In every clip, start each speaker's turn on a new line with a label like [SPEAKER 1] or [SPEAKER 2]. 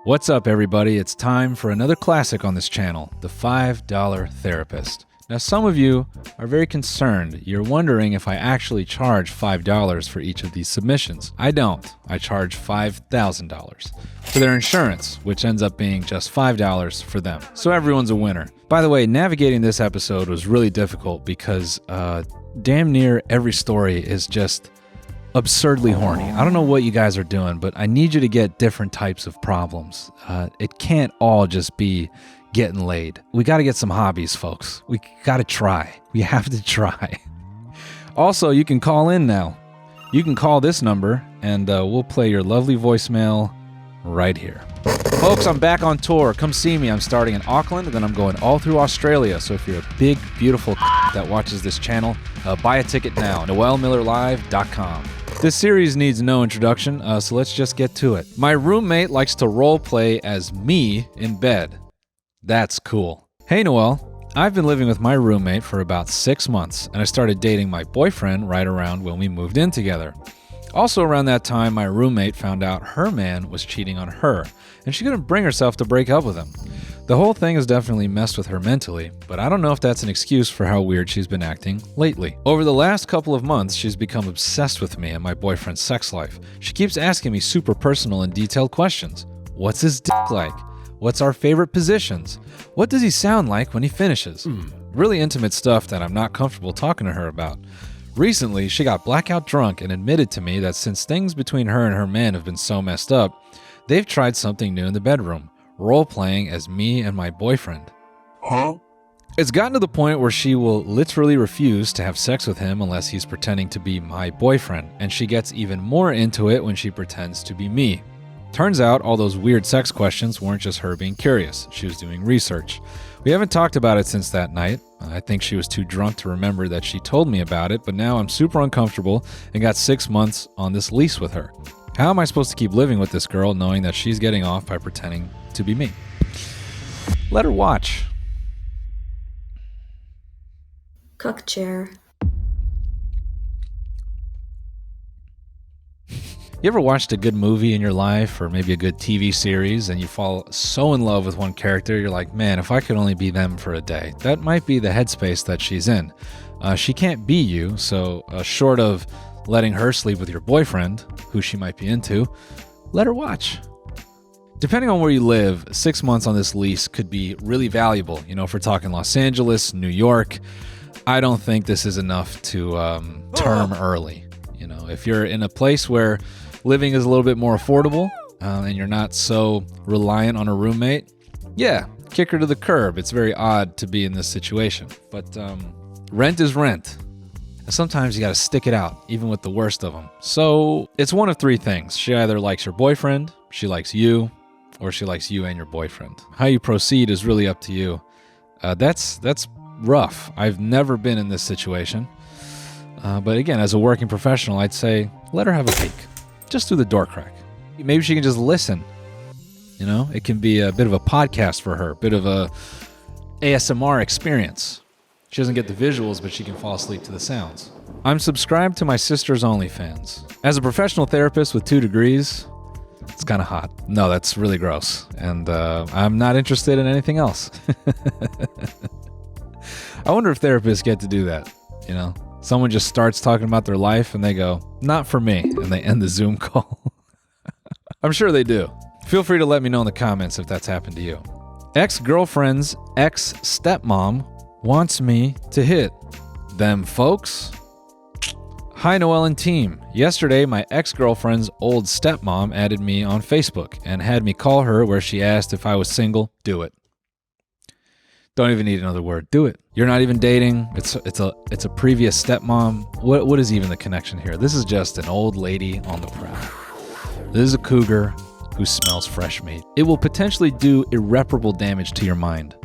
[SPEAKER 1] What's up, everybody? It's time for another classic on this channel, The $5 Therapist. Now, some of you are very concerned. You're wondering if I actually charge $5 for each of these submissions. I don't. I charge $5,000 for their insurance, which ends up being just $5 for them. So everyone's a winner. By the way, navigating this episode was really difficult because damn near every story is just absurdly horny. I don't know what you guys are doing, but I need you to get different types of problems. It can't all just be getting laid. We got to get some hobbies, folks. We got to try. We have to try. Also, you can call in now. You can call this number and we'll play your lovely voicemail right here. Folks, I'm back on tour. Come see me. I'm starting in Auckland and then I'm going all through Australia. So if you're a big, beautiful that watches this channel, buy a ticket now. NoelMillerLive.com. This series needs no introduction, so let's just get to it. My roommate likes to role play as me in bed. That's cool. Hey, Noel. I've been living with my roommate for about 6 months, and I started dating my boyfriend right around when we moved in together. Also around that time, my roommate found out her man was cheating on her, and she couldn't bring herself to break up with him. The whole thing has definitely messed with her mentally, but I don't know if that's an excuse for how weird she's been acting lately. Over the last couple of months, she's become obsessed with me and my boyfriend's sex life. She keeps asking me super personal and detailed questions. What's his dick like? What's our favorite positions? What does he sound like when he finishes? Really intimate stuff that I'm not comfortable talking to her about. Recently, she got blackout drunk and admitted to me that since things between her and her man have been so messed up, they've tried something new in the bedroom. Role-playing as me and my boyfriend. Huh? It's gotten to the point where she will literally refuse to have sex with him unless he's pretending to be my boyfriend, and she gets even more into it when she pretends to be me. Turns out all those weird sex questions weren't just her being curious. She was doing research. We haven't talked about it since that night. I think she was too drunk to remember that she told me about it, but now I'm super uncomfortable and got 6 months on this lease with her. How am I supposed to keep living with this girl knowing that she's getting off by pretending to be me? Let her watch.
[SPEAKER 2] Cuck chair.
[SPEAKER 1] You ever watched a good movie in your life or maybe a good TV series and you fall so in love with one character, you're like, man, if I could only be them for a day. That might be the headspace that she's in. She can't be you, so short of letting her sleep with your boyfriend, who she might be into, let her watch. Depending on where you live, 6 months on this lease could be really valuable. You know, if we're talking Los Angeles, New York, I don't think this is enough to term early. You know, if you're in a place where living is a little bit more affordable and you're not so reliant on a roommate, yeah, kick her to the curb. It's very odd to be in this situation, but rent is rent. And sometimes you got to stick it out, even with the worst of them. So it's one of three things. She either likes her boyfriend, she likes you, or she likes you and your boyfriend. How you proceed is really up to you. That's rough. I've never been in this situation. But again, as a working professional, I'd say let her have a peek, just through the door crack. Maybe she can just listen. You know, it can be a bit of a podcast for her, a bit of a ASMR experience. She doesn't get the visuals, but she can fall asleep to the sounds. I'm subscribed to my sister's OnlyFans. As a professional therapist with 2 degrees, it's kind of hot. No, that's really gross. And I'm not interested in anything else. I wonder if therapists get to do that, you know? Someone just starts talking about their life and they go, not for me, and they end the Zoom call. I'm sure they do. Feel free to let me know in the comments if that's happened to you. Ex-girlfriend's ex-stepmom wants me to hit them, folks. Hi, Noel and team. Yesterday, my ex-girlfriend's old stepmom added me on Facebook and had me call her where she asked if I was single. Do it. Don't even need another word. Do it. You're not even dating. It's a previous stepmom. What is even the connection here? This is just an old lady on the prowl. This is a cougar who smells fresh meat. It will potentially do irreparable damage to your mind.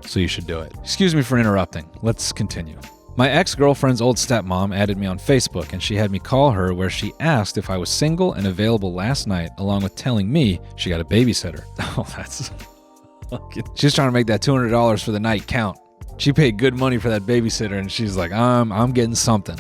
[SPEAKER 1] So you should do it. Excuse me for interrupting. Let's continue. My ex-girlfriend's old stepmom added me on Facebook and she had me call her where she asked if I was single and available last night, along with telling me she got a babysitter. Oh, that's fucking... She's trying to make that $200 for the night count. She paid good money for that babysitter and she's like, I'm getting something.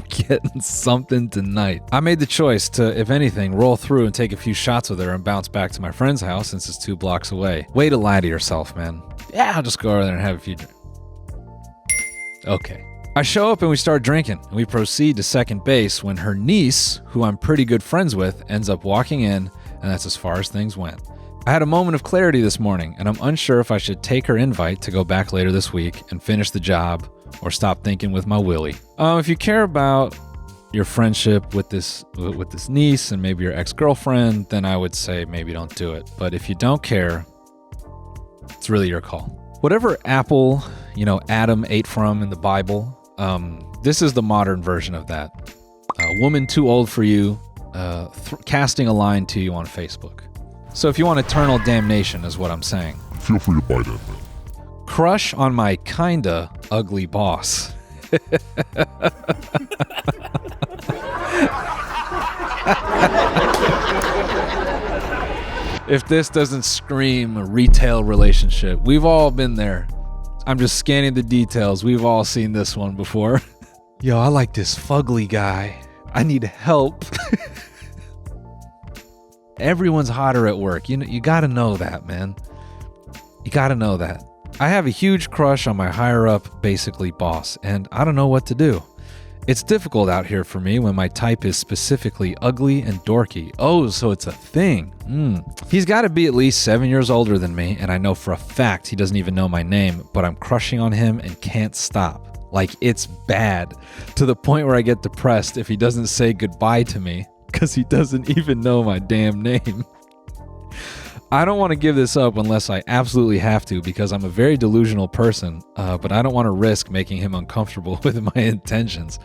[SPEAKER 1] getting something tonight. I made the choice to, if anything, roll through and take a few shots with her and bounce back to my friend's house since it's 2 blocks away. Way to lie to yourself, man. Yeah, I'll just go over there and have a few drinks. Okay. I show up and we start drinking, and we proceed to second base when her niece, who I'm pretty good friends with, ends up walking in, and that's as far as things went. I had a moment of clarity this morning, and I'm unsure if I should take her invite to go back later this week and finish the job, or stop thinking with my willy. If you care about your friendship with this niece and maybe your ex-girlfriend, then I would say maybe don't do it. But if you don't care, it's really your call. Whatever apple, Adam ate from in the Bible, this is the modern version of that. A woman too old for you, casting a line to you on Facebook. So if you want eternal damnation is what I'm saying.
[SPEAKER 3] Feel free to buy that, man.
[SPEAKER 1] Crush on my kinda ugly boss. If this doesn't scream a retail relationship, we've all been there. I'm just scanning the details. We've all seen this one before. Yo, I like this fugly guy. I need help. Everyone's hotter at work. You gotta know that, man. You gotta know that. I have a huge crush on my higher up, basically boss, and I don't know what to do. It's difficult out here for me when my type is specifically ugly and dorky. Oh, so it's a thing. He's got to be at least 7 years older than me, and I know for a fact he doesn't even know my name, but I'm crushing on him and can't stop. Like, it's bad, to the point where I get depressed if he doesn't say goodbye to me, because he doesn't even know my damn name. I don't want to give this up unless I absolutely have to, because I'm a very delusional person, but I don't want to risk making him uncomfortable with my intentions.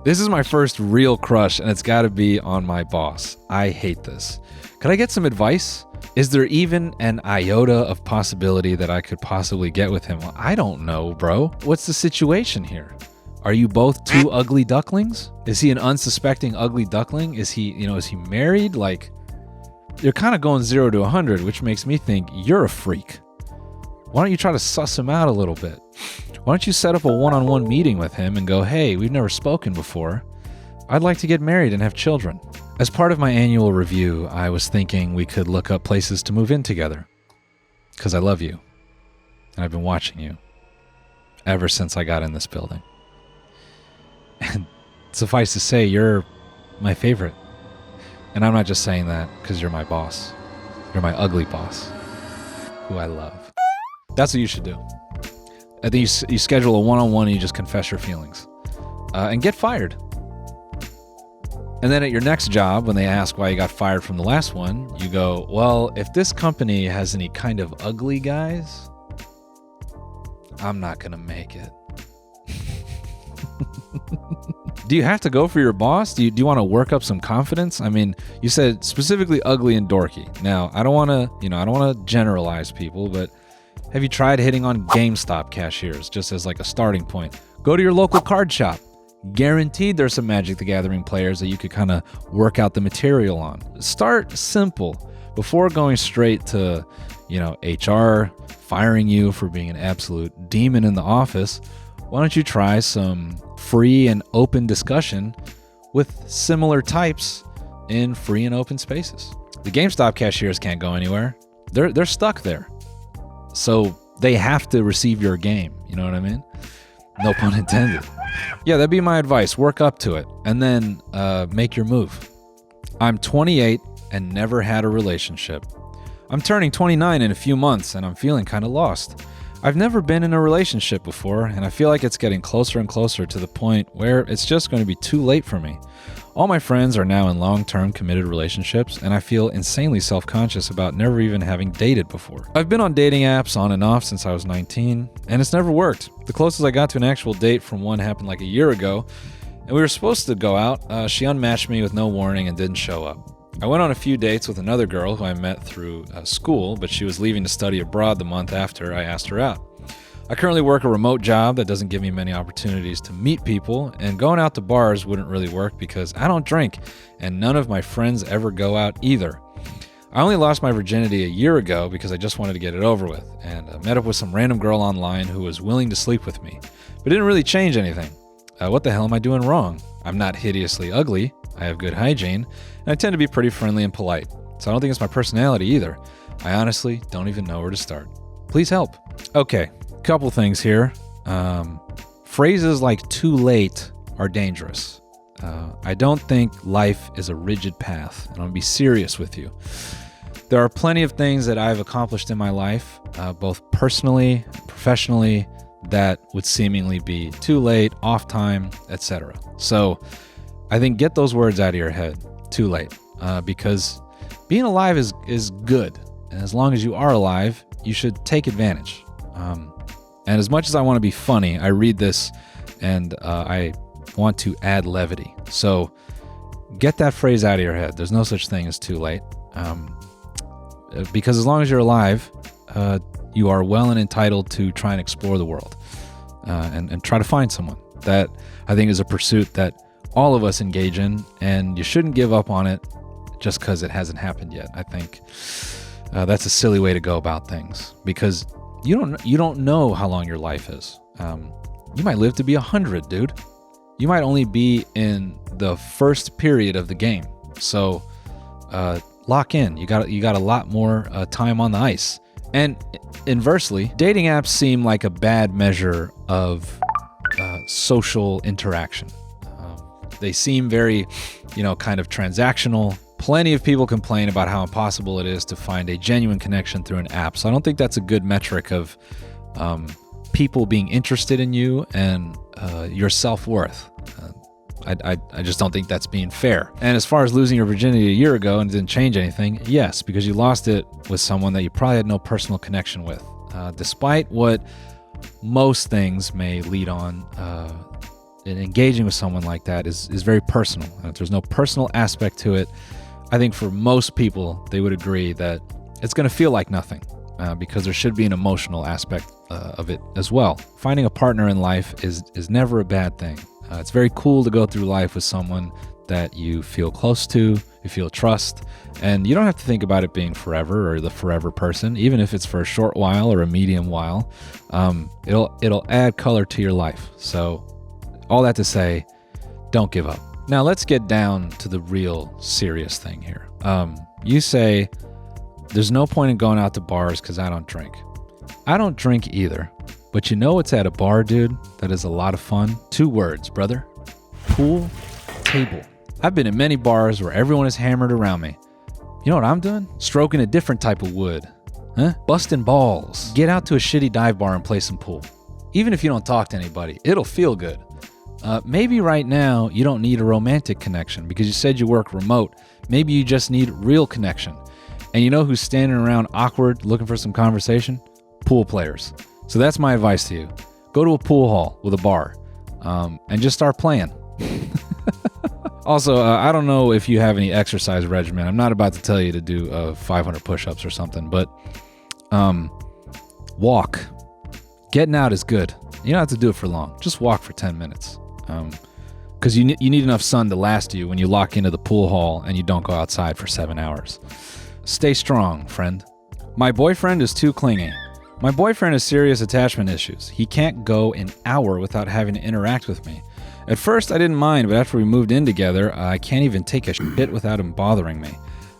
[SPEAKER 1] This is my first real crush, and it's got to be on my boss. I hate this. Could I get some advice? Is there even an iota of possibility that I could possibly get with him? Well, I don't know, bro. What's the situation here? Are you both two ugly ducklings? Is he an unsuspecting ugly duckling? Is he married? Like, you're kind of going 0 to 100, which makes me think you're a freak. Why don't you try to suss him out a little bit? Why don't you set up a one-on-one meeting with him and go, hey, we've never spoken before. I'd like to get married and have children. As part of my annual review, I was thinking we could look up places to move in together. Because I love you. And I've been watching you. Ever since I got in this building. And suffice to say, you're my favorite. And I'm not just saying that because you're my boss. You're my ugly boss, who I love. That's what you should do. I think you schedule a one-on-one and you just confess your feelings. And get fired. And then at your next job, when they ask why you got fired from the last one, you go, well, if this company has any kind of ugly guys, I'm not going to make it. Do you have to go for your boss? Do you want to work up some confidence? I mean, you said specifically ugly and dorky. Now, I don't want to generalize people, but have you tried hitting on GameStop cashiers just as like a starting point? Go to your local card shop. Guaranteed there's some Magic the Gathering players that you could kind of work out the material on. Start simple before going straight to, HR firing you for being an absolute demon in the office. Why don't you try some free and open discussion with similar types in free and open spaces? The GameStop cashiers can't go anywhere. They're stuck there. So they have to receive your game. You know what I mean? No pun intended. Yeah, that'd be my advice. Work up to it and then make your move. I'm 28 and never had a relationship. I'm turning 29 in a few months and I'm feeling kind of lost. I've never been in a relationship before, and I feel like it's getting closer and closer to the point where it's just going to be too late for me. All my friends are now in long-term committed relationships, and I feel insanely self-conscious about never even having dated before. I've been on dating apps on and off since I was 19, and it's never worked. The closest I got to an actual date from one happened like a year ago, and we were supposed to go out. She unmatched me with no warning and didn't show up. I went on a few dates with another girl who I met through school, but she was leaving to study abroad the month after I asked her out. I currently work a remote job that doesn't give me many opportunities to meet people, and going out to bars wouldn't really work because I don't drink, and none of my friends ever go out either. I only lost my virginity a year ago because I just wanted to get it over with, and I met up with some random girl online who was willing to sleep with me, but didn't really change anything. What the hell am I doing wrong? I'm not hideously ugly. I have good hygiene, and I tend to be pretty friendly and polite. So I don't think it's my personality either. I honestly don't even know where to start. Please help. Okay, couple things here. Phrases like too late are dangerous. I don't think life is a rigid path, and I'll be serious with you. There are plenty of things that I've accomplished in my life, both personally, professionally, that would seemingly be too late, off time, etc. So I think get those words out of your head, too late, because being alive is good. And as long as you are alive, you should take advantage. And as much as I want to be funny, I read this and I want to add levity. So get that phrase out of your head. There's no such thing as too late. Because as long as you're alive, you are well and entitled to try and explore the world and try to find someone. That I think is a pursuit that all of us engage in, and you shouldn't give up on it just because it hasn't happened yet. I think that's a silly way to go about things, because you don't know how long your life is. You might live to be 100, dude. You might only be in the first period of the game. So lock in. You got a lot more time on the ice. And inversely, dating apps seem like a bad measure of social interaction. They seem very, kind of transactional. Plenty of people complain about how impossible it is to find a genuine connection through an app. So I don't think that's a good metric of people being interested in you and your self-worth. I just don't think that's being fair. And as far as losing your virginity a year ago and it didn't change anything, yes, because you lost it with someone that you probably had no personal connection with. Despite what most things may lead on, and engaging with someone like that is very personal. And if there's no personal aspect to it, I think for most people, they would agree that it's going to feel like nothing because there should be an emotional aspect of it as well. Finding a partner in life is never a bad thing. It's very cool to go through life with someone that you feel close to, you feel trust, and you don't have to think about it being forever or the forever person, even if it's for a short while or a medium while. It'll add color to your life. So all that to say, don't give up. Now let's get down to the real serious thing here. You say, there's no point in going out to bars because I don't drink. I don't drink either. But you know what's at a bar, dude, that is a lot of fun? 2 words, brother. Pool table. I've been in many bars where everyone is hammered around me. You know what I'm doing? Stroking a different type of wood. Busting balls. Get out to a shitty dive bar and play some pool. Even if you don't talk to anybody, it'll feel good. Maybe right now you don't need a romantic connection because you said you work remote. Maybe you just need real connection. And you know who's standing around awkward looking for some conversation? Pool players. So that's my advice to you. Go to a pool hall with a bar and just start playing. Also, I don't know if you have any exercise regimen. I'm not about to tell you to do 500 push-ups or something, but walk. Getting out is good. You don't have to do it for long. Just walk for 10 minutes. Because you need enough sun to last you when you lock into the pool hall and you don't go outside for 7 hours. Stay strong, friend. My boyfriend is too clingy. My boyfriend has serious attachment issues. He can't go an hour without having to interact with me. At first, I didn't mind, but after we moved in together, I can't even take a shit without him bothering me.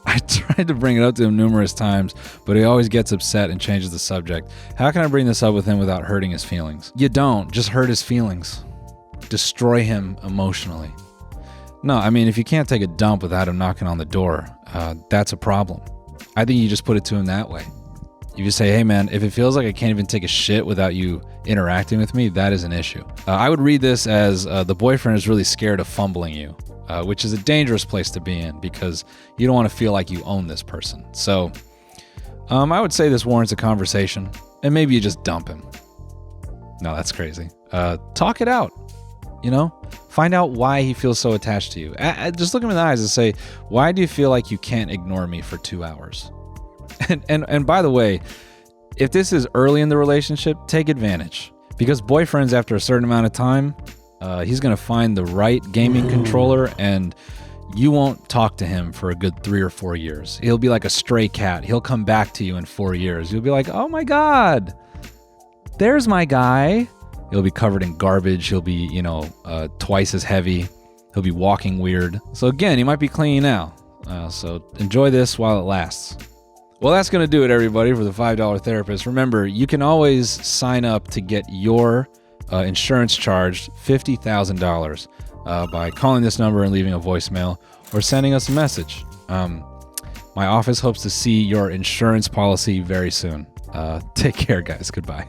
[SPEAKER 1] I tried to bring it up to him numerous times, but he always gets upset and changes the subject. How can I bring this up with him without hurting his feelings? You don't. Just hurt his feelings. Destroy him emotionally. No, I mean, if you can't take a dump without him knocking on the door, that's a problem. I think you just put it to him that way. You just say, hey man, if it feels like I can't even take a shit without you interacting with me, that is an issue. I would read this as the boyfriend is really scared of fumbling you, which is a dangerous place to be in because you don't want to feel like you own this person. So I would say this warrants a conversation, and maybe you just dump him. No, that's crazy. Talk it out, Find out why he feels so attached to you. Just look him in the eyes and say, why do you feel like you can't ignore me for 2 hours? And by the way, if this is early in the relationship, take advantage. Because boyfriends, after a certain amount of time, he's going to find the right gaming controller and you won't talk to him for a good 3 or 4 years. He'll be like a stray cat. He'll come back to you in 4 years. You'll be like, oh my God, there's my guy. He'll be covered in garbage. He'll be, twice as heavy. He'll be walking weird. So again, he might be clingy now. So enjoy this while it lasts. Well, that's going to do it, everybody, for the $5 therapist. Remember, you can always sign up to get your insurance charged $50,000 by calling this number and leaving a voicemail or sending us a message. My office hopes to see your insurance policy very soon. Take care, guys. Goodbye.